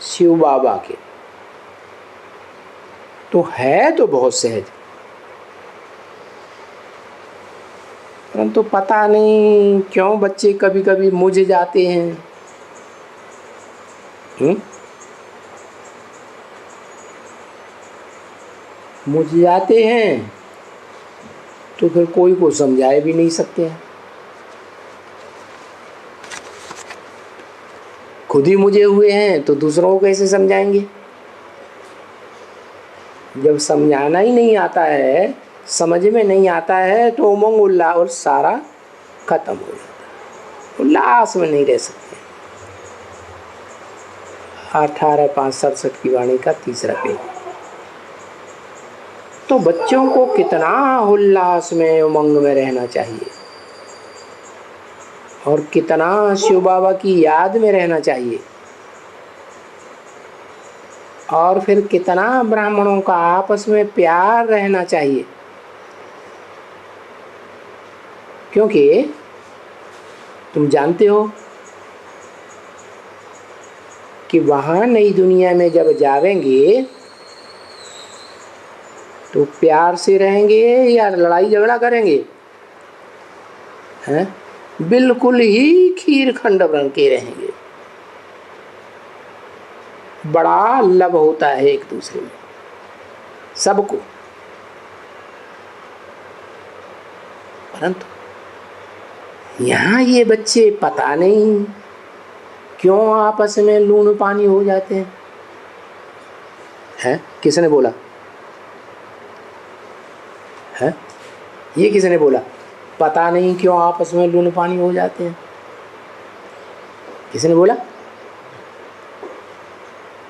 शिव बाबा के। तो है तो बहुत सहज, परंतु पता नहीं क्यों बच्चे कभी कभी मुझ जाते हैं। मुझ जाते हैं तो फिर कोई को समझाए भी नहीं सकते हैं। खुद ही मुझे हुए हैं तो दूसरों को कैसे समझाएंगे? जब समझाना ही नहीं आता है, समझ में नहीं आता है, तो उमंग उल्लास और सारा खत्म हो जाता है। उल्लास में नहीं रह सकते। 18/5/67 की वाणी का 3रा पेज। तो बच्चों को कितना उल्लास में उमंग में रहना चाहिए, और कितना शिव बाबा की याद में रहना चाहिए, और फिर कितना ब्राह्मणों का आपस में प्यार रहना चाहिए। क्योंकि तुम जानते हो कि वहाँ नई दुनिया में जब जावेंगे तो प्यार से रहेंगे या लड़ाई झगड़ा करेंगे? हैं? बिल्कुल ही खीर खंड बन के रहेंगे। बड़ा लब होता है एक दूसरे में सबको, परंतु यहाँ ये बच्चे पता नहीं क्यों आपस में लून पानी हो जाते हैं। किसने बोला है? ये किसने बोला? पता नहीं क्यों आपस में लून पानी हो जाते हैं। किसने बोला?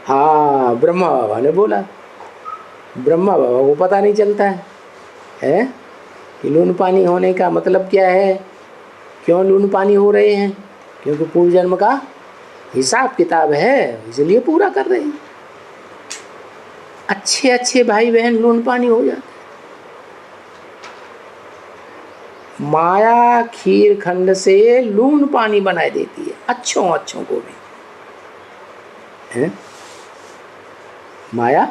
हाँ, ब्रह्मा बाबा ने बोला। ब्रह्मा बाबा को पता नहीं चलता है कि लून पानी होने का मतलब क्या है, क्यों लून पानी हो रहे हैं? क्योंकि पूर्व जन्म का हिसाब किताब है, इसलिए पूरा कर रहे हैं। अच्छे अच्छे भाई बहन लून पानी हो जाते। माया खीर खंड से लून पानी बनाए देती है, अच्छों को भी है। माया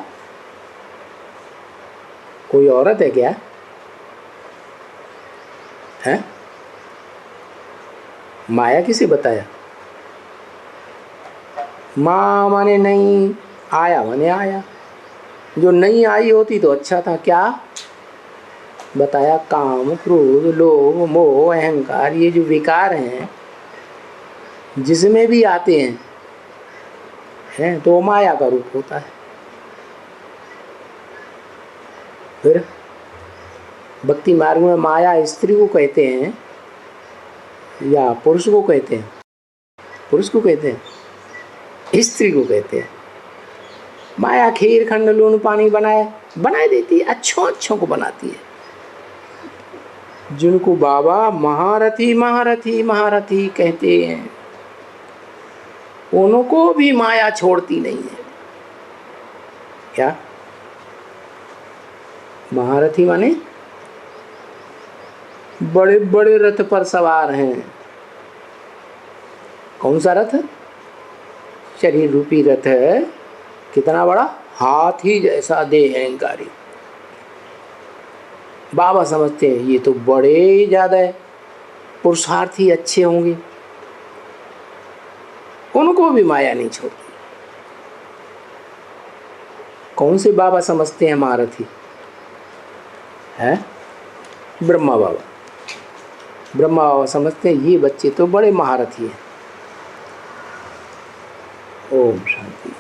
कोई औरत है क्या? है? माया किसे बताया? माँ माने नहीं, आया माने आया। जो नहीं आई होती तो अच्छा था। क्या बताया? काम, क्रोध, लोभ, मोह, अहंकार, ये जो विकार हैं जिसमें भी आते हैं तो माया का रूप होता है। फिर भक्ति मार्ग में माया स्त्री को कहते हैं या पुरुष को कहते हैं? पुरुष को कहते हैं, स्त्री को कहते हैं। माया खीर खंड लून पानी बनाए देती है, अच्छों को बनाती है। जिनको बाबा महारथी महारथी महारथी कहते हैं, उनको भी माया छोड़ती नहीं है। क्या महारथी माने? बड़े बड़े रथ पर सवार हैं। कौन सा रथ? शरीर रूपी रथ है। कितना बड़ा? हाथी जैसा देह है अहंकारी। बाबा समझते हैं ये तो बड़े ही ज़्यादा है, पुरुषार्थी अच्छे होंगे, उनको भी माया नहीं छोड़ती। कौन से बाबा समझते हैं महारथी? है ब्रह्मा बाबा। ब्रह्मा बाबा समझते हैं ये बच्चे तो बड़े महारथी हैं। ओम शांति।